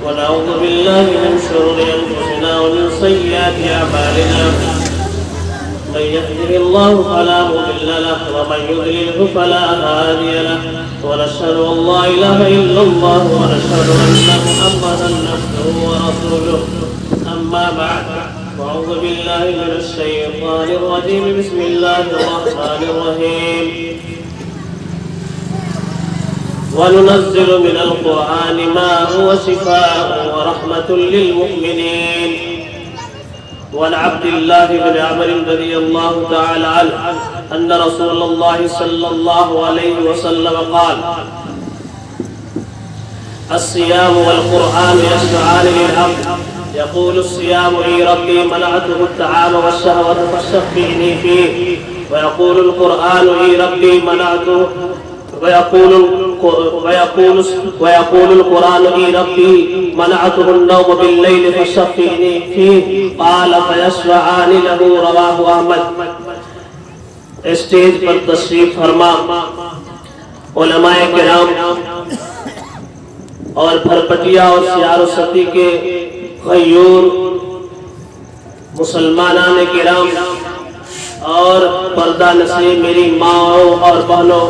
ونعوذ بالله من شرور أنفسنا ومن سيئات أعمالنا من يهده الله فلا مضل له ومن يضلله فلا هادي له ونشهد أن لا إله إلا الله ونشهد أن محمدا عبده ورسوله أما بعد أعوذ بالله من الشيطان الرجيم بسم الله الرحمن الرحيم وننزل من القرآن ما هو شفاء ورحمة للمؤمنين وعن عبد الله بن عمرو رضي الله تعالى عنه أن رسول الله صلى الله عليه وسلم قال الصيام والقرآن يشفعان للعبد يقول الصيام اي ربي منعته الطعام والشهوة فشفعني فيه ويقول القرآن اي ربي منعته ويقول القرآن اي ربي منعته النوم بالليل فشفعني فيه قال فيشفعان له رواه احمد. اسٹیج پر تشریف فرما علماء کرام اور بھرپٹیا اور سیار و ستی کے غیور مسلمانان کرام اور پردہ نشین میری ماؤں اور بہنوں،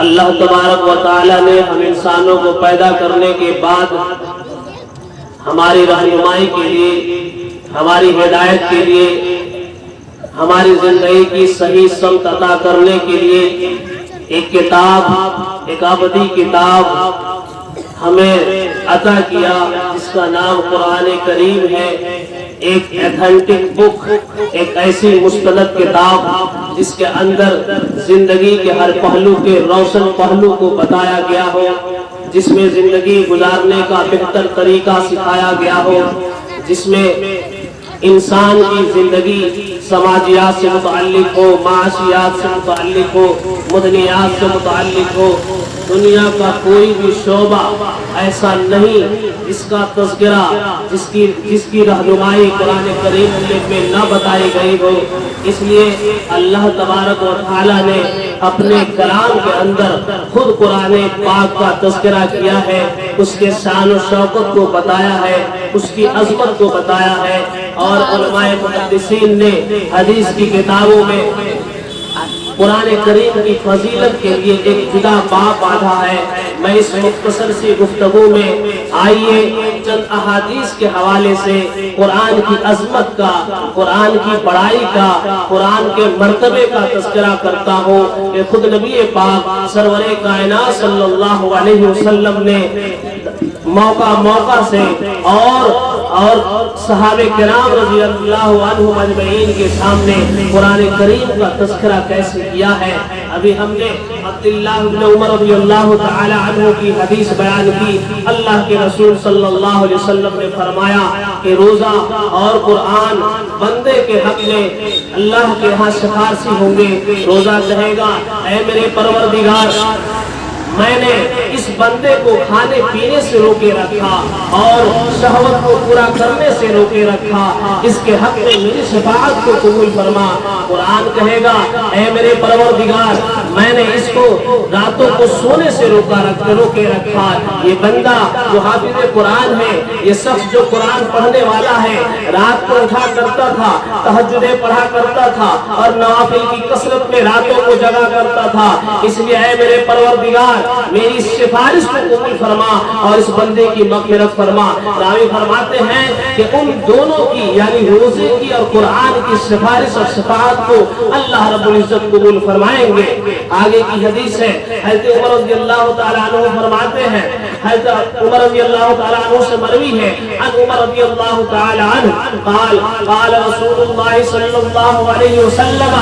اللہ تبارک و تعالی نے ہم انسانوں کو پیدا کرنے کے بعد ہماری رہنمائی کے لیے، ہماری ہدایت کے لیے، ہماری زندگی کی صحیح سمت عطا کرنے کے لیے ایک کتاب، ایک ابدی کتاب ہمیں عطا کیا جس کا نام قرآن کریم ہے. ایک ایتھنٹک بک، ایک ایسی مستند کتاب جس کے اندر زندگی کے ہر پہلو کے روشن پہلو کو بتایا گیا ہو، جس میں زندگی گزارنے کا بہتر طریقہ سکھایا گیا ہو، جس میں انسان کی زندگی سماجیات سے متعلق ہو، معاشیات سے متعلق ہو، مدنیات سے متعلق ہو. دنیا کا کوئی بھی شعبہ ایسا نہیں جس کا تذکرہ، جس کی رہنمائی قرآن کریم میں نہ بتائی گئی ہو. اس لیے اللہ تبارک و تعالی نے اپنے کلام کے اندر خود قرآن پاک کا تذکرہ کیا ہے، اس کے شان و شوکت کو بتایا ہے، اس کی عظمت کو بتایا ہے. اور علماء محدثین نے حدیث کی کتابوں میں قرآن کریم کی فضیلت کے لیے ایک جدا باب باندھا ہے. میں اس مختصر سی گفتگو میں آئیے چند احادیث کے حوالے سے قرآن کی عظمت کا، قرآن کی بڑائی کا، قرآن کے مرتبے کا تذکرہ کرتا ہوں کہ خود نبی پاک سرور کائنات صلی اللہ علیہ وسلم نے موقع سے اور صحابہ کرام رضی اللہ عنہم اجمعین کے سامنے قرآن کریم کا تذکرہ کیسے کیا ہے. ابھی ہم نے عبداللہ بن عمر رضی اللہ تعالی عنہ کی حدیث بیان کی. اللہ کے رسول صلی اللہ علیہ وسلم نے فرمایا کہ روزہ اور قرآن بندے کے حق میں اللہ کے ہاں سفارشی ہوں گے. روزہ کہے گا اے میرے پروردگار، میں نے اس بندے کو کھانے پینے سے روکے رکھا اور شہوت کو پورا کرنے سے روکے رکھا، اس کے حق میں میری شفاعت کو قبول فرما. قرآن کہے گا اے میرے پروردگار، میں نے اس کو راتوں کو سونے سے روکے رکھا. یہ بندہ جو حافظ قرآن ہے، یہ شخص جو قرآن پڑھنے والا ہے، رات کو اٹھا کرتا تھا، تہجدیں پڑھا کرتا تھا اور نوافل کی کثرت میں راتوں کو جگا کرتا تھا. اس لیے اے میرے پروردگار، میری سفارش کو قبول فرما اور اس بندے کی مغفرت فرما. راوی فرماتے ہیں کہ ان دونوں کی یعنی روزے کی اور قرآن کی سفارش اور شفاعت کو اللہ رب العزت قبول فرمائیں گے. آگے کی حدیث ہے، حضرت عمر رضی اللہ تعالی عنہ فرماتے ہیں، حضرت عمر رضی اللہ تعالی عنہ سے مروی ہے عن عمر رضی اللہ تعالی عنہ قال رسول اللہ صلی اللہ علیہ وسلم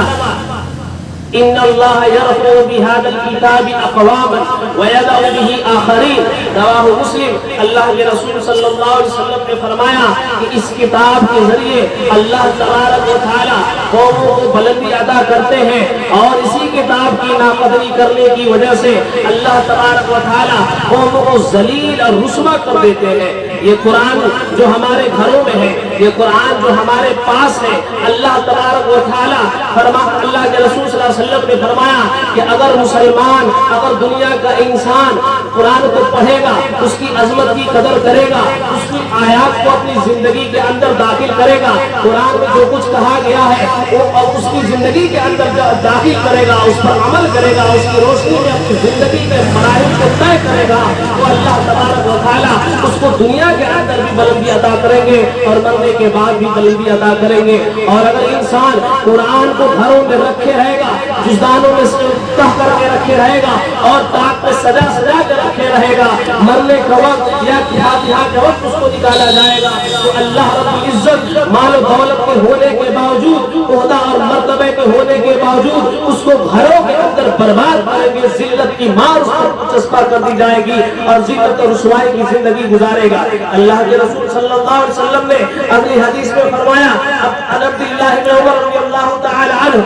ان اللہ یرفع بهذا الكتاب اقواما ويضع به آخرین. رواہ مسلم. اللہ کے رسول صلی اللہ علیہ وسلم نے فرمایا کہ اس کتاب کے ذریعے اللہ تبارک و تعالی قوموں کو بلندی عطا کرتے ہیں اور اسی کتاب کی ناقدری کرنے کی وجہ سے اللہ تبارک و تعالی قوموں کو ذلیل اور رسوا کر دیتے ہیں. یہ قرآن جو ہمارے گھروں میں ہے، یہ قرآن جو ہمارے پاس ہے، اللہ تبارک و تعالیٰ اللہ کے رسول صلی اللہ علیہ وسلم نے فرمایا کہ اگر مسلمان، اگر دنیا کا انسان قرآن کو پڑھے گا، اس کی عظمت کی قدر کرے گا، اس کی آیات کو اپنی زندگی کے اندر داخل کرے گا، قرآن میں جو کچھ کہا گیا ہے وہ اس کی زندگی کے اندر داخل کرے گا، اس پر عمل کرے گا، اس کی روشنی میں اپنی زندگی میں مراحل کو طے کرے گا، تو اللہ تبارک و تعالیٰ اس کو دنیا کے اندر بھی بلندی عطا کریں گے اور مرنے کے بعد بھی بلندی عطا کریں گے۔ اور اگر انسان قرآن کو گھروں میں رکھے رہے گا، جزدانوں میں تہ کر کے رکھے رہے گا اور تاک پہ سجا سجا کے رکھے رہے گا، مرنے کا وقت یا فاتحہ کے وقت اس کو نکالا جائے گا، تو اللہ رب العزت مال و دولت کے ہونے کے باوجود، عہدہ اور مرتبے کے ہونے کے باوجود اس کو گھروں کے اندر برباد کریں گے، ذلت کی مار اس پر چسپا کر دی جائے گی اور ذلت اور رسوائی کی زندگی گزارے گا۔ اللہ کے رسول صلی اللہ علیہ وسلم نے اپنی حدیث میں فرمایا، عن عبد اللہ بن عمر رضی اللہ تعالی عنہ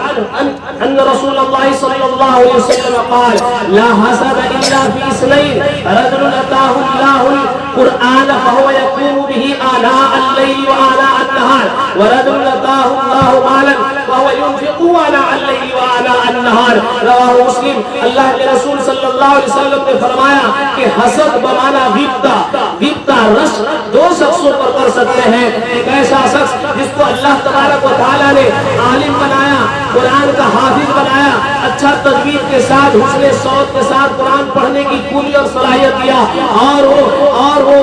ان رسول اللہ صلی اللہ علیہ وسلم قال لا حسد الا في اثنين رجل اتاه الله القرآن فهو يقوم به آناء الليل وآناء النهار ورجل اتاه الله مالا فهو ينفق آناء الليل وآناء النهار۔ رواہ مسلم۔ اللہ کے رسول صلی اللہ علیہ وسلم نے فرمایا کہ حسد بمانا غیبتہ رش دو شخصوں پر کر سکتے ہیں، ایک ایسا شخص جس کو اللہ تبارک و تعالیٰ نے عالم بنایا، قرآن کا حافظ بنایا، اچھا تجوید کے ساتھ حسن صوت کے ساتھ قرآن پڑھنے کی پوری اور صلاحیت دیا، اور وہ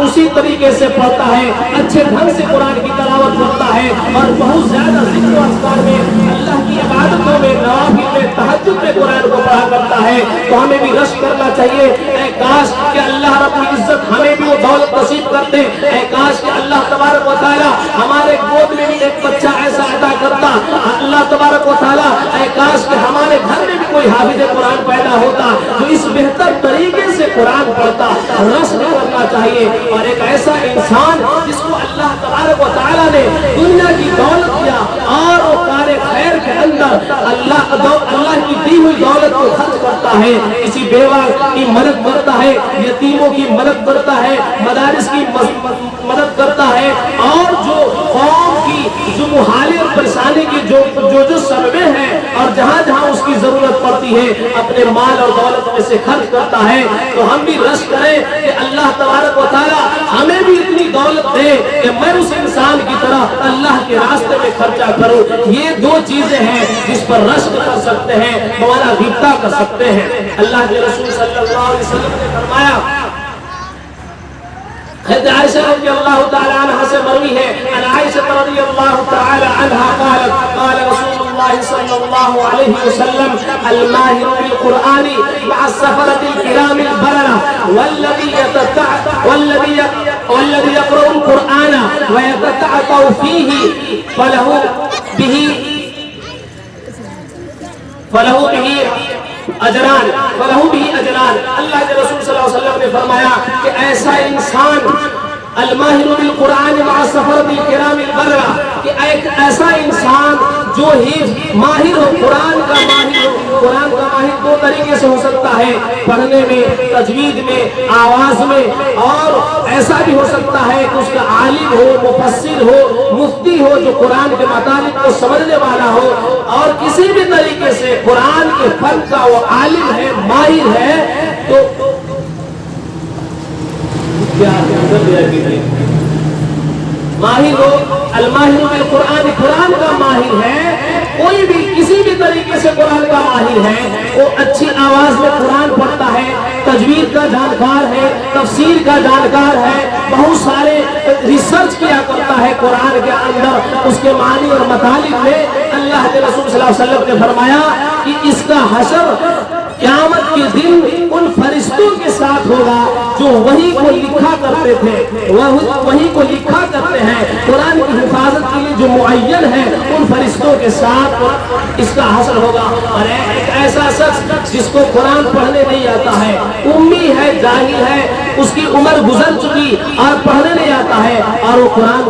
اسی طریقے سے پڑھتا ہے، اچھے ڈھنگ سے قرآن کی تلاوت کرتا ہے اور بہت زیادہ ذکر و اذکار میں، اللہ کی عبادتوں میں، نوافل میں، تہجد میں قرآن کو پڑھا کرتا ہے، تو ہمیں بھی رشک کرنا چاہیے، اے کاش کہ اللہ رب العزت ہمیں بھی وہ دولت نصیب کرتے، اے کاش کہ اللہ تبارک و تعالیٰ ہمارے گود میں بھی ایک بچہ ایسا عطا کرتا، اللہ تبارک و تعالیٰ اے کاش کہ ہمارے گھر میں بھی کوئی حافظ قرآن پیدا ہوتا جو اس بہتر طریقے سے قرآن پڑھتا۔ رشک کرنا چاہیے، اور ایک ایسا انسان جس کو اللہ تبارک و تعالیٰ نے دنیا کی دولت دیا اور وہ کار خیر کے اندر اللہ کی دی ہوئی دولت کو خرچ کرتا ہے، کسی بیوہ کی مدد کرتا ہے، یتیموں کی مدد کرتا ہے، مدارس کی مدد کرتا ہے، اور جو قوم کی جو محالی اور پریشانی کی جو سببیں ہیں اور جہاں جہاں اس کی ضرورت پڑتی ہے اپنے مال اور دولت میں سے خرچ کرتا ہے، تو ہم بھی رشک کریں کہ اللہ تبارک و تعالیٰ ہمیں بھی اتنی دولت دے کہ میں اس انسان کی طرح اللہ کے راستے میں خرچہ کروں۔ یہ دو چیزیں ہیں جس پر رشک کر سکتے ہیں، ہمارا غیبتہ کر سکتے ہیں۔ اللہ کے رسول صلی اللہ علیہ وسلم نے فرمایا، حضرت عائشہ رضی اللہ تعالی عنہ سے مروی ہے، ان عائشہ رضی اللہ تعالی عنہ قالت قال رسول اللہ صلی اللہ علیہ وسلم الماہر بالقرآن مع السفرة الكرام البررة والذي يقرأ القرآن ويتتعطع فيه فله به اجران۔ اللہ کے رسول صلی اللہ علیہ وسلم نے فرمایا کہ ایسا انسان الماہر بالقرآن مع السفرة الکرام البررة، کہ ایک ایسا انسان جو ہی ماہر ہو، قرآن کا ماہر دو طریقے سے ہو سکتا ہے، پڑھنے میں، تجوید میں، آواز میں، اور ایسا بھی ہو سکتا ہے کہ اس کا عالم ہو، مفسر ہو، مفتی ہو، جو قرآن کے مطالب کو سمجھنے والا ہو، اور کسی بھی طریقے سے قرآن کے فن کا وہ عالم ہے، ماہر ہے، تو ماہر ہو، الماہر بالقرآن، قرآن کا ماہر ہے، کوئی بھی کسی بھی طریقے سے قرآن کا ماہر ہے، وہ اچھی آواز میں قرآن پڑھتا ہے، تجوید کا جانکار ہے، تفسیر کا جانکار ہے، بہت سارے ریسرچ کیا کرتا ہے قرآن کے اندر، اس کے معنی اور مطالب میں۔ اللہ کے رسول صلی اللہ علیہ وسلم نے فرمایا کہ اس کا حشر قیامت کے دن ان فرشتوں کے ساتھ ہوگا جو وحی کو لکھا کرتے تھے، وحی کو لکھا کرتے ہیں، قرآن کی حفاظت کے لیے جو معین ہے، ان فرشتوں کے ساتھ اس کا حشر ہوگا۔ اور ایک ایسا شخص جس کو قرآن پڑھنے نہیں آتا ہے، امی ہے، جاہل ہے، اس کی عمر گزر چکی اور پڑھنے نہیں آتا ہے، اور وہ قرآن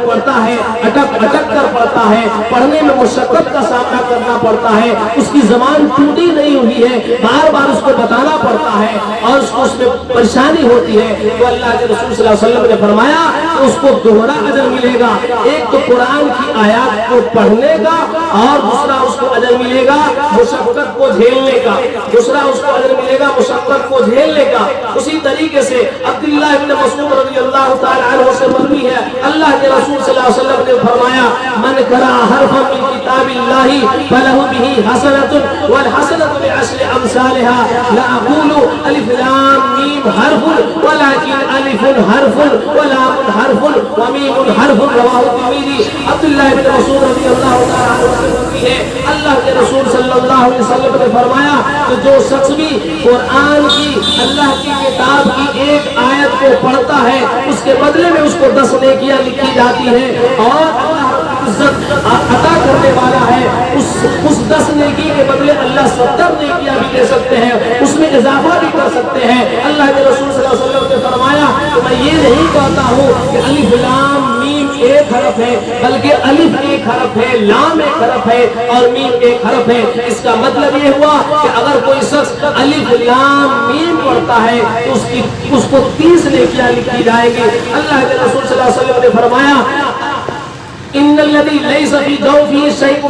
پڑھتا ہے، اٹک کر پڑھتا ہے، پڑھنے میں مشقت کا سامنا کرنا پڑتا ہے، اس کی زبان ٹوٹی نہیں ہوئی ہے، بار بار اس کو بتانا پڑتا ہے اور اس کو اس میں پریشانی ہوتی ہے، تو اللہ کے رسول صلی اللہ علیہ وسلم نے فرمایا اس کو دوہرا اجر ملے گا. ایک تو قرآن کی آیات کو پڑھنے کا اور دوسرا اس کو اجر ملے گا مشقت کو جھیلنے کا. دوسرا اس کو اجر ملے گا مشقت کو جھیلنے کا. اسی طریقے سے عبداللہ ابن مسعود رضی اللہ تعالی عنہ سے مروی ہے اللہ کے رسول صلی اللہ علیہ وسلم نے فرمایا من قرأ حرفا من کتاب اللہ فلہ بہ حسنۃ والحسنۃ بعشر امثالها لا اقول الف لام میم حرف ولكن الف حرف ولام حرف ومیم حرف. رواہ الترمذی. عبداللہ ابن مسعود رضی اللہ تعالی عنہ سے مروی ہے اللہ کے رسول صلی اللہ علیہ وسلم نے فرمایا کہ جو شخص بھی قرآن کی اللہ کی کتاب کی ایک آیت کو پڑھتا ہے اس کے بدلے میں اس کو 10 نیکیاں لکھی جاتی ہیں اور اللہ عزت عطا کرنے والا ہے. اس 10 نیکی کے بدلے اللہ 70 نیکیاں بھی دے سکتے ہیں, اس میں اضافہ بھی کر سکتے ہیں. اللہ کے رسول صلی اللہ علیہ وسلم نے فرمایا کہ میں یہ نہیں کہتا ہوں کہ الف لام میم ایک حرف ہے, بلکہ الف ایک حرف ہے, لام ایک حرف ہے اور میم ایک حرف ہے. اس کا مطلب یہ ہوا کہ اگر کوئی شخص الف لام میم پڑھتا ہے تو اس کو 30 نیکیاں لکھی جائے گی. اللہ کے رسول صلی اللہ علیہ وسلم نے فرمایا ان الذي ليس في جوفه شيء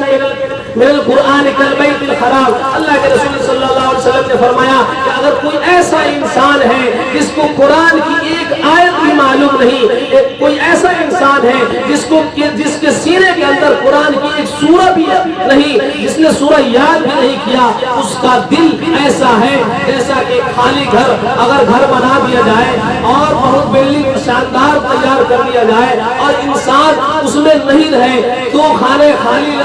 من القرآن كالبيت الخراب. اللہ کے رسول صلی اللہ علیہ وسلم نے فرمایا کہ اگر کوئی ایسا انسان ہے جس کو قرآن کی ایک آیت بھی معلوم نہیں, کوئی ایسا انسان ہے جس کے سینے کے اندر قرآن کی ایک سورہ بھی نہیں, جس نے سورہ یاد بھی نہیں کیا, اس کا دل ایسا ہے جیسا کہ خالی گھر اگر گھر بنا دیا جائے اور بہت بلڈنگ شاندار تیار کر دیا جائے اور انسان اس میں نہیں رہے تو خانے خالی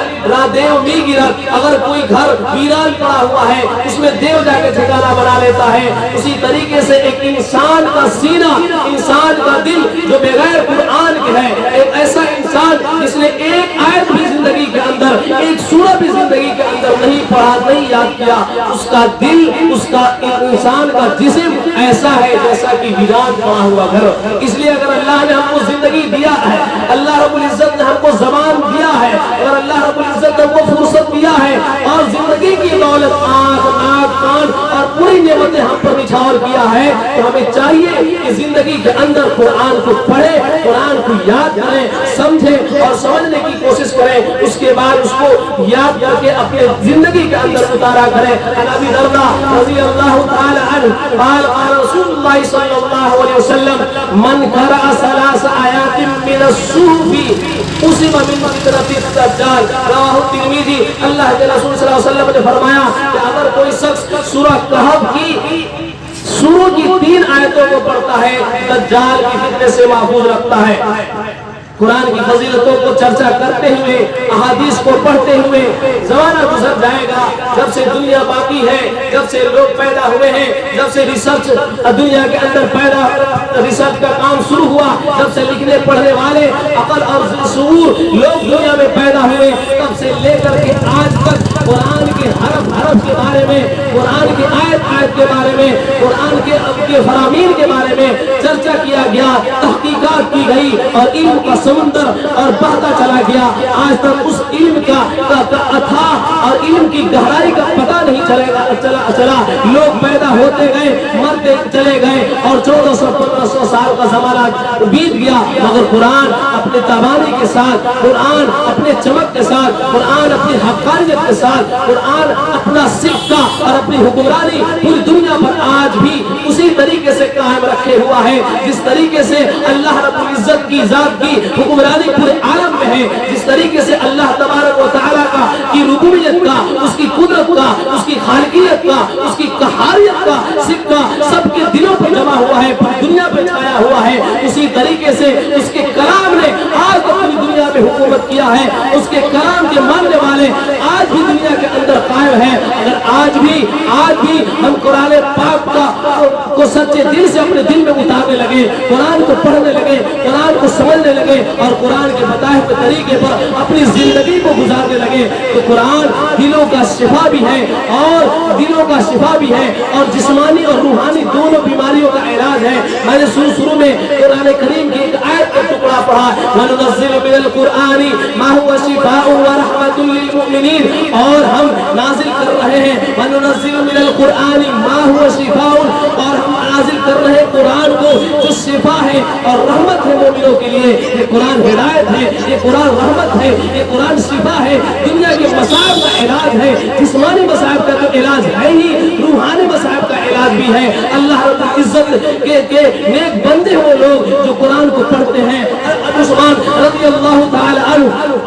دیو می گرا. اگر کوئی گھر ویران پڑا ہوا ہے اس میں دیو جا کے ٹھکانہ بنا لیتا ہے. اسی طریقے سے ایک انسان کا سینہ, انسان کا دل جو بغیر قرآن کے ہے, ایک ایسا انسان جس نے ایک آیت بھی زندگی کے اندر, ایک سورہ بھی زندگی کے اندر نہیں پڑھا, نہیں یاد کیا, اس کا دل, اس کا انسان کا جسم ایسا ہے جیسا کہ ویران پڑا ہوا گھر. اس لیے اگر اللہ نے ہم کو زندگی دیا ہے, اللہ رب العزت نے ہم کو زبان دیا ہے, اگر اللہ رب العزت نے ہم کو فرصت دیا ہے اور زندگی کی دولت آنکھ ناک کان اور پوری نعمتیں ہم پر نچھاور کیا ہے, تو ہمیں چاہیے کہ زندگی کے اندر قرآن کو پڑھیں, قرآن کو یاد کریں, سمجھیں اور سمجھنے کی کوشش کریں. اس کے بعد اس کو یاد کر کے اپنے زندگی کے اندر اتارا کریں. ابی درداء رضی اللہ تعالی عنہ قال قال رسول اللہ صلی اللہ علیہ وسلم من قرأ 3 آیات من الصحف اصیب من فتنة الدجال. رواہ الترمذی. اللہ کے رسول صلی اللہ علیہ وسلم نے فرمایا کہ اگر کوئی شخص سورہ کہف کی سوروں کی 3 آیتوں کو پڑھتا ہے دجال کی فتنے سے محفوظ رکھتا ہے. قرآن کی فضیلتوں کو چرچا کرتے ہوئے, احادیث کو پڑھتے ہوئے زمانہ گزر جائے گا. جب سے دنیا باقی ہے, جب سے لوگ پیدا ہوئے ہیں, جب سے ریسرچ دنیا کے اندر ریسرچ کا کام شروع ہوا, جب سے لکھنے پڑھنے والے عقل اور شعور لوگ دنیا میں پیدا ہوئے, تب سے لے کر کے آج تک قرآن کے حرف حرف کے بارے میں, قرآن کی آیت آیت کے بارے میں, قرآن کے فرامین کے بارے میں چرچا کیا گیا, تحقیقات کی گئی اور علم کا سمندر اور بہتا چلا گیا. آج تک اس علم کا اتھاہ اور علم کی گہرائی کا پتہ نہیں چلا. لوگ پیدا ہوتے گئے, مرتے چلے گئے اور 1400-1500 سال کا زمانہ بیت گیا, مگر قرآن اپنے توانائی کے ساتھ, قرآن اپنے چمک کے ساتھ, قرآن اپنی حقانیت کے ساتھ, قرآن اپنا سکہ اور اپنی حکمرانی پوری دنیا پر آج بھی اسی طریقے سے قائم رکھے ہوا ہے جس طریقے سے اللہ رب العزت کی ذات کی حکمرانی پورے عالم میں ہے, جس طریقے سے اللہ تبارک و تعالیٰ کی ربوبیت کا, اس کی قدرت کا, اس کی خالقیت کا, اس کی قہاریت کا سکہ سب کے دلوں پر جمع ہوا ہے, پوری دنیا پہ چھایا ہوا ہے. اسی طریقے سے اس کے کلام نے آج تک پوری دنیا میں حکومت کیا ہے, اس کے کلام کے ماننے والے آج بھی دنیا کے اندر قائم ہیں. اگر آج بھی ہم قرآن پاک کو سچے دل سے اپنے دل میں اتارنے لگے, قرآن کو پڑھنے لگے, قرآن کو سمجھنے لگے اور قرآن کے بتائے ہوئے طریقے پر اپنی زندگی کو گزارنے لگے, تو قرآن دلوں کا شفا بھی ہے اور جسمانی اور روحانی دونوں بیماریوں کا علاج ہے. میں نے شروع میں قرآن کریم کی ایک آیت کا ٹکڑا پڑھا, وَنُنَزِّلُ مِنَ الْقُرْآنِ مَا هُوَ شِفَاءٌ وَرَحْمَةٌ لِّلْمُؤْمِنِينَ, اور ہم نازل کر رہے ہیں وَنُنَزِّلُ مِنَ الْقُرْآنِ مَا هُوَ شِفَاءٌ, اور ہم نازل کر رہے ہیں قرآن کو جو شفا ہے, اور رحمت ہے مومنوں کے لیے. یہ قرآن ہدایت ہے, یہ قرآن رحمت ہے, یہ قرآن شفا ہے, دنیا کے مصائب کا علاج ہے, جسمانی مصائب کا تو علاج ہے ہی, روحانی مصائب کا علاج بھی ہے. اللہ رب العزت کے نیک بندے وہ لوگ جو قرآن کو پڑھتے ہیں. عثمان رضی اللہ تعالی عنہ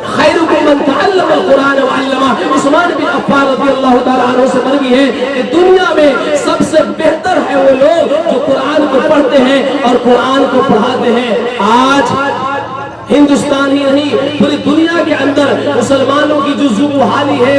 خیرکم من تعلم القرآن وعلمہ, عثمان بن عفان رضی اللہ تعالی عنہ سے مروی ہے کہ دنیا میں سب سے بہتر ہے وہ لوگ جو قرآن کو پڑھتے ہیں اور قرآن کو پڑھاتے ہیں. آج ہندوستان ہی نہیں پوری دنیا کے اندر مسلمانوں کی جو ذوق حالی ہے,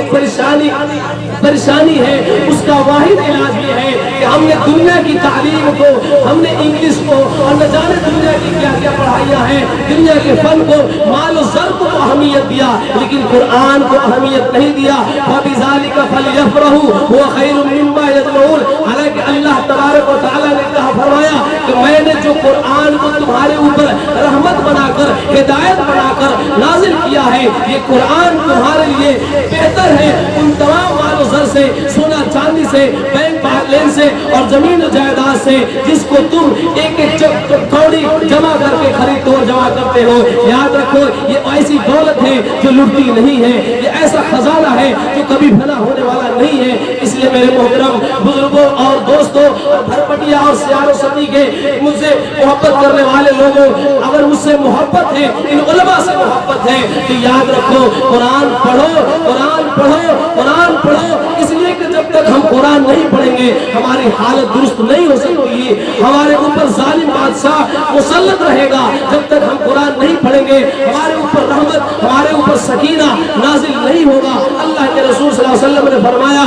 پریشانی ہے, اس کا واحد علاج یہ ہے کہ ہم نے دنیا کی تعلیم کو, ہم نے انگلش کو اور نہ جانے دنیا کی کیا کیا پڑھائیاں ہیں, دنیا کے فن کو, مال و زر کو اہمیت دیا لیکن قرآن کو اہمیت نہیں دیا. وَبِذَلِكَ فَلْيَفْرَحُوا هُوَ خَيْرٌ مِّمَّا يَجْمَعُونَ. حالانکہ اللہ تبارک و تعالیٰ نے کہا, فرمایا کہ میں نے جو قرآن کو تمہارے اوپر رحمت بنا کر, ہدایت بنا کر نازل کیا ہے, یہ قرآن تمہارے لیے بہتر ہے ان تمام مال و زر سے, سونا چاندی سے, بینک لین سے اور زمین و جائیداد سے جس کو تم ایک ایک کوڑی جمع کر کے خرید اور جمع کرتے ہو. یاد رکھو یہ ایسی دولت ہے جو لٹتی نہیں ہے, یہ ایسا خزانہ ہے جو کبھی بھلا ہونے والا نہیں ہے. اس لیے میرے محترم بزرگوں اور دوستوں, بھرپٹیا اور سیار و ستی کے مجھ سے محبت کرنے والے لوگوں, اگر مجھ سے محبت ہے, ان علماء سے محبت ہے, تو یاد رکھو قرآن پڑھو, قرآن پڑھو, قرآن پڑھو. اس لیے کہ جب تک ہم قرآن نہیں پڑھیں گے ہماری حالت درست نہیں ہو سکتی, ہمارے اوپر ظالم بادشاہ مسلط رہے گا. جب تک ہم قرآن نہیں پڑھیں گے ہمارے اوپر رحمت, ہمارے اوپر سکینہ نازل نہیں ہوگا. اللہ کے رسول صلی اللہ علیہ وسلم نے فرمایا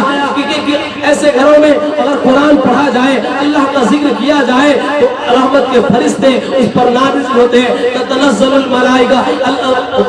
کہ ایسے گھروں میں اگر قرآن پڑھا جائے, اللہ کا ذکر کیا جائے تو رحمت کے فرشتے اس پر نازل ہوتے ہیں. تتنزل الملائکہ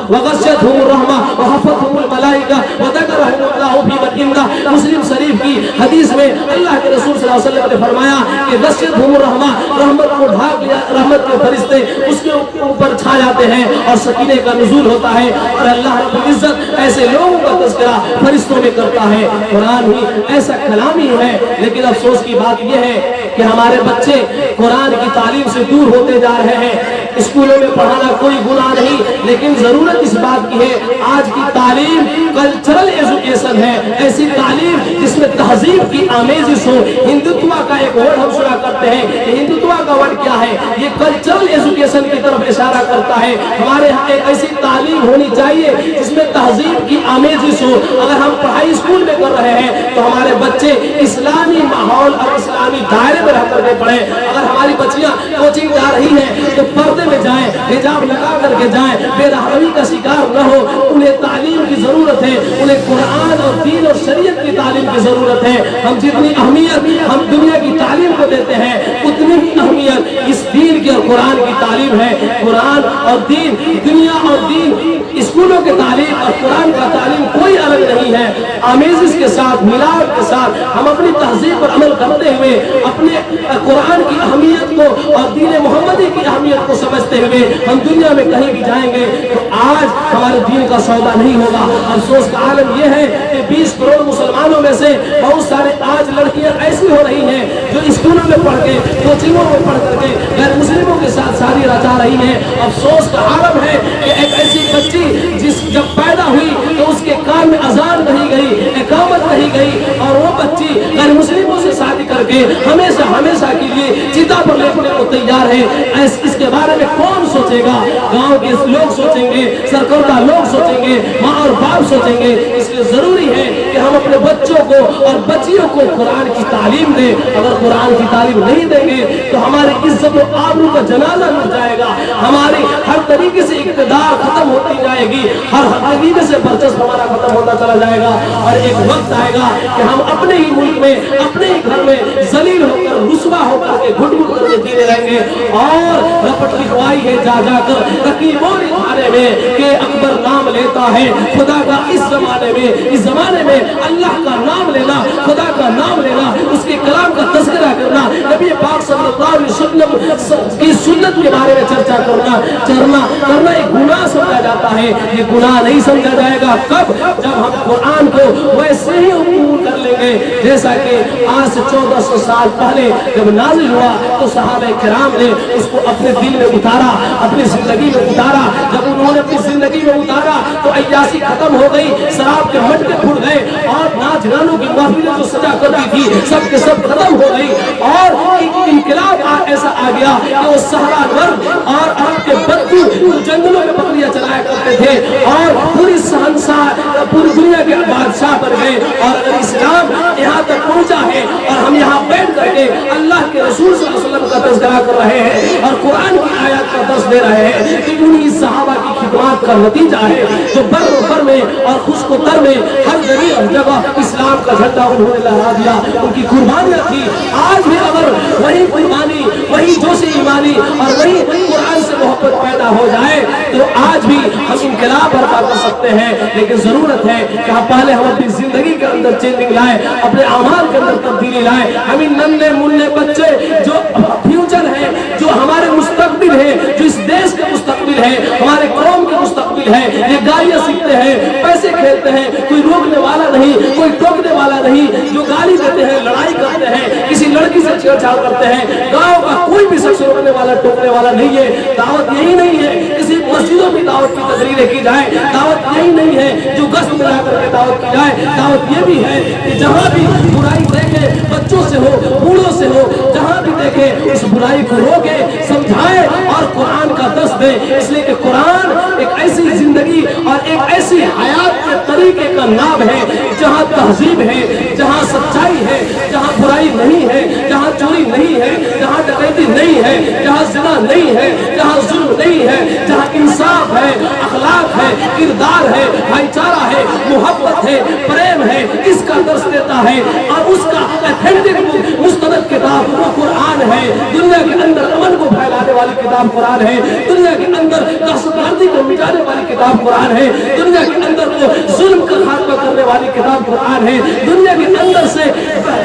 وغشیتہم الرحمہ وحفتہم الملائکہ وذکرہم اللہ فی من عنده. مسلم شریف کی حدیث میں اللہ کے رسول صلی اللہ علیہ وسلم نے فرمایا کہ غشیتہم الرحمہ, رحمت کو ڈھانپ لیا, رحمت کے فرشتے اس کے اوپر چھا جاتے ہیں اور سکینے کا نزول ہوتا ہے. اور اللہ رب العزت ایسے لوگوں کا تذکرہ فرشتوں میں کرتا ہے. قرآن ہی ایسا کلام ہی ہے, لیکن افسوس کی بات یہ ہے کہ ہمارے بچے قرآن کی تعلیم سے دور ہوتے جا رہے ہیں. اسکولوں میں پڑھانا کوئی گناہ نہیں, لیکن ضرورت اس بات کی ہے آج کی تعلیم کلچرل ایجوکیشن ہے, ایسی تعلیم جس میں تہذیب کی آمیزش ہو. ہندوتوا کا ایک ورڈ ہم سنا کرتے ہیں کہ ہندوتوا کا ورڈ کیا ہے, یہ کلچرل ایجوکیشن کی طرف اشارہ کرتا ہے. ہمارے ہاں ایک ایسی تعلیم ہونی چاہیے جس میں تہذیب کی آمیزش ہو. اگر ہم پڑھائی اسکول میں کر رہے ہیں تو ہمارے بچے اسلامی ماحول اور اسلامی دائرے میں رہ کر کے پڑھیں. اگر ہماری بچیاں کوچنگ جا رہی ہیں تو پردے میں جائیں, حجاب لگا کر کے جائیں, بے رحمی کا شکار نہ ہو. انہیں تعلیم کی ضرورت ہے, انہیں قرآن اور دین اور شریعت کی تعلیم کی ضرورت ہے. ہم جتنی اہمیت ہم دنیا کی تعلیم کو دیتے ہیں اتنی ہی اہمیت اس دین کی اور قرآن کی تعلیم ہے. قرآن اور دین, دنیا اور دین, اسکولوں کے تعلیم اور قرآن کا تعلیم کوئی الگ نہیں ہے. آمیزش کے ساتھ, ملاوٹ کے ساتھ ہم اپنی تہذیب پر عمل کرتے ہوئے اپنے قرآن کی اہمیت کو اور دین محمدی کی اہمیت کو سمجھتے ہوئے ہم دنیا میں کہیں بھی جائیں گے تو آج ہمارے دین کا سودا نہیں ہوگا. افسوس کا عالم یہ ہے کہ 20 کروڑ مسلمانوں میں سے بہت سارے آج لڑکیاں ایسی ہو رہی ہیں جو اسکولوں میں پڑھ کے, کوچنگوں میں پڑھ کر کے غیر مسلموں کے ساتھ شادی رچا رہی ہیں. افسوس کا عالم ہے کہ ایک ایسی بچی جس جب پیدا ہوئی تو اس کے کان میں اذان نہیں گئی, اقامت نہیں گئی, اور وہ بچی غیر مسلموں سے شادی کر کے ہمیشہ ہمیشہ کے لیے چتا پر لیٹنے کو تیار ہے. اس کے بارے میں کون سوچے گا؟ گاؤں کے لوگ سوچیں گے, سرکردہ لوگ سوچیں گے, ماں اور باپ سوچیں گے. اس لیے ضروری ہے کہ ہم اپنے بچوں کو اور بچیوں کو قرآن کی تعلیم دیں. اگر قرآن کی تعلیم نہیں دیں گے تو ہماری عزت و آبرو کا جنازہ مٹ جائے گا, ہماری ہر طریقے سے اقتدار ختم ہوتی جائے گی, ہر طریقے سے برچسپ ہمارا ختم ہوتا چلا جائے گا. اور ایک وقت آئے گا کہ ہم اپنے ہی ملک میں, اپنے ہی گھر میں ذلیل ہو کر, رسوا ہو کر کے, گھٹ گھٹ کر کے جینے رہیں گے. اور رپٹ لکھوائی ہے جا جا کر رقیبوں نے کھانے میں کہ اکبر نام لیتا ہے خدا کا. اس زمانے میں, اس زمانے میں اللہ کا نام لینا, خدا کا نام لینا, اس کے کلام کا تذکرہ کرنا, نبی پاک صلی اللہ علیہ وسلم کی سنت کے بارے میں چرچا کرنا ایک گناہ سمجھا جاتا ہے. یہ گناہ نہیں سمجھا جائے گا کب؟ جب ہم قرآن کو ویسے ہی قبول کر لیں گے جیسا کہ آج سے 1400 سال پہلے جب نازل ہوا تو صحابہ کرام نے اس کو اپنے دل میں اتارا، اپنی زندگی میں اتارا۔ جب انہوں نے اپنی زندگی میں اتارا تو عیاشی ختم ہو گئی، شراب کے مٹکے پھٹ گئے، اور ناچ گانوں کی محفلیں جو سجا کرتی تھی سب کے سب ختم ہو گئی، اور انقلاب ایسا آ گیا کہ وہ صحرا ورد اور عرب کے بدو جنگلوں میں بکریاں چلایا کرتے تھے، اور پوری شہنشاہ پوری دنیا کے بادشاہ بن گئے۔ اور اگر اسلام یہاں تک پہنچا ہے اور ہم یہاں بیٹھ کر کے اللہ کے رسول صلی اللہ علیہ وسلم کا تذکرہ کر رہے ہیں اور قرآن کی آیات کا درس دے رہے ہیں، کہ انہی صحابہ کی خدمات کا نتیجہ ہے جو بر و بر میں اور خشک و تر میں ہر جگہ اسلام کا جھنڈا انہوں نے لہرا دیا، ان کی قربانیاں تھی۔ آج بھی اگر وہی قربانی، وہی جوش ایمانی اور وہی قرآن سے محبت پیدا ہو جائے تو آج بھی ہم انقلاب برپا کر سکتے ہیں، لیکن ضرورت ہے کہ پہلے ہم اپنی زندگی کے اندر چینجنگ لائیں، اپنے اعمال کے اندر تبدیلی لائیں۔ ہمیں ننھے منھے بچے جو فیوچر ہے، جو ہمارے مستقبل ہے، جو اس دیش کے مستقبل ہے، ہمارے قوم کے مستقبل ہے، یہ گالیاں سیکھتے ہیں، پیسے کھیلتے ہیں، کوئی روکنے والا نہیں، کوئی ٹوکنے والا نہیں، جو گالی دیتے ہیں، لڑائی کرتے ہیں، کسی لڑکی سے چھیڑ چھاڑ کرتے ہیں، گاؤں کا کوئی بھی شخص روکنے والا ٹوکنے والا نہیں ہے۔ دعوت یہی نہیں ہے کسی مسجدوں میں دعوت کی تقریریں کی جائے، دعوت یہی نہیں ہے جو گشت میں جا کر کے دعوت کی جائے، دعوت یہ بھی ہے کہ جہاں بھی برائی دیکھے، بچوں سے ہو، بوڑھوں سے ہو، جہاں بھی دیکھے اس برائی کو روکے، سمجھائے اور قرآن کا درس دے، اس لیے کہ قرآن ایک ایسی زندگی اور ایک ایسی حیات کے طریقے کا نام ہے جہاں تہذیب ہے، جہاں سچائی ہے، جہاں برائی نہیں ہے، جہاں چوری نہیں ہے، جہاں ڈکیتی نہیں ہے، جہاں زنا نہیں ہے، جہاں ظلم نہیں ہے، جہاں انصاف ہے، اخلاق ہے، کردار ہے، بھائی چارہ ہے، محبت ہے، پریم ہے، اس کا درس دیتا ہے۔ اور اس کا ایتھنٹک مستند کتاب وہ قرآن ہے۔ دنیا کے اندر امن کو پھیلانے والی کتاب قرآن ہے، دنیا کے اندر دہشت گردی کو مٹانے والی کتاب قرآن ہے، دنیا کے اندر وہ ظلم کا خاتمہ کرنے والی کتاب قرآن ہے، دنیا کے اندر سے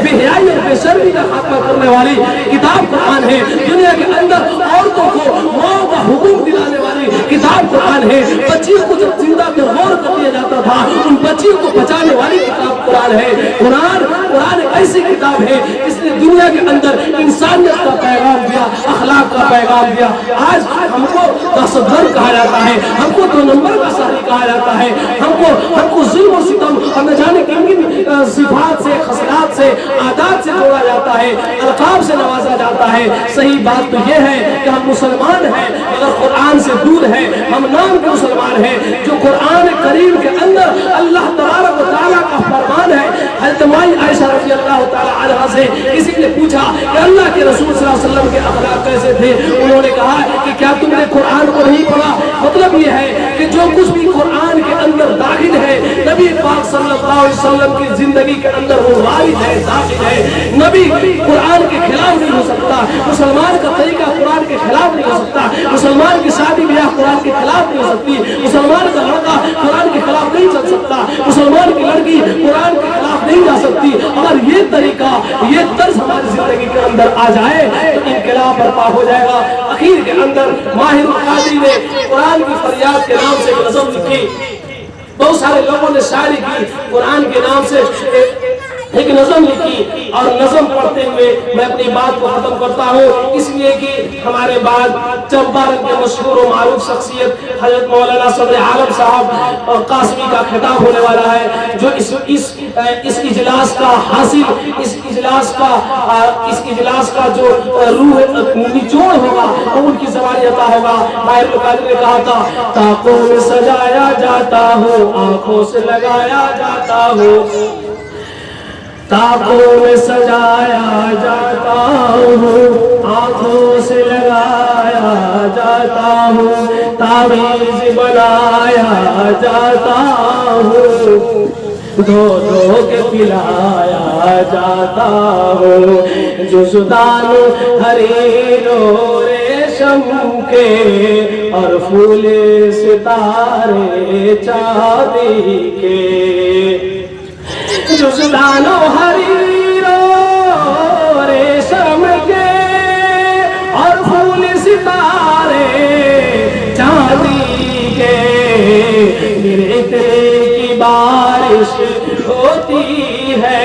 بے حیائی اور بے شرمی کا خاتمہ کرنے والی کتاب قرآن ہے، دنیا کے اندر عورتوں کو ماں کا حقوق دلانے والی کتاب قرآن ہے، بچیوں کو جب زندہ پہ غور کر دیا جاتا تھا ان بچیوں کو بچانے والی کتاب قرآن ہے۔ قرآن ایک ایسی کتاب ہے جس نے دنیا کے اندر انسانیت کا پیغام دیا، اخلاق کا پیغام دیا۔ آج ہم کو دہشت گرد کہا جاتا ہے، ہم کو 2 نمبر کا شہری کہا جاتا ہے، ہم کو ظلم و ستم اور نہ جانے کن صفات سے، خصلات سے، عادات سے جوڑا جاتا ہے، القاب سے نوازا جاتا ہے۔ صحیح بات تو یہ ہے کہ ہم مسلمان ہیں مگر قرآن سے دور ہیں، ہم نام کے مسلمان ہیں۔ جو قرآن کریم کے اندر اللہ تبارک و تعالیٰ کا فرمان ہے، حضرت عائشہ رضی اللہ تعالیٰ عنہا سے کسی نے پوچھا کہ اللہ کے رسول صلی اللہ علیہ وسلم کے اخلاق کیسے تھے؟ انہوں نے کہا کہ کیا تم نے قرآن کو نہیں پڑھا؟ مطلب یہ ہے کہ جو کچھ بھی قرآن کے اندر داخل ہے نبی پاک صلی اللہ علیہ وسلم کی زندگی کے اندر وہ وارد ہے، داخل ہے۔ نبی قرآن کے خلاف نہیں ہو سکتا، مسلمان کا طریقہ قرآن کے خلاف نہیں ہو سکتا، مسلمان کی شادی بیاہ قرآن کے خلاف نہیں ہو سکتی، مسلمان کا لڑکا قرآن کے خلاف نہیں چل سکتا، مسلمان کی لڑکی قرآن کے خلاف نہیں جا سکتی۔ اگر یہ طریقہ، یہ طرز ہماری زندگی کے اندر آ جائے تو انقلاب برپا ہو جائے گا۔ اخیر کے اندر ماہر القادری نے قرآن کی فریاد کے نام سے ایک نظم لکھی، بہت سارے لوگوں نے شاعری کی، قرآن کے نام سے ایک نظم لکھی، اور نظم پڑھتے ہوئے میں اپنی بات کو ختم کرتا ہوں، اس لیے کہ ہمارے بعد چمپارن کے مشہور و معروف شخصیت حضرت مولانا صدر عالم صاحب اور قاسمی کا خطاب ہونے والا ہے، جو اس اجلاس کا حاصل، اس اجلاس کا جو روح نچوڑ ہوگا وہ ان کی زبانی عطا ہوگا۔ ماہر القادری نے کہا تھا، طاقوں میں سجایا جاتا ہوں، آنکھوں سے لگایا جاتا ہوں، طاقوں میں سجایا جاتا ہوں، آنکھوں سے لگایا جاتا ہوں، تعویذ بنایا جاتا ہوں، دھو دھو کے پلایا جاتا ہوں، جزدان حریر و ریشم کے اور پھول ستارے چاندی کے، جزدان و حریر و ریشم کے اور پھول ستارے چاندی کے، گرتے کی بارش ہوتی ہے،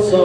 100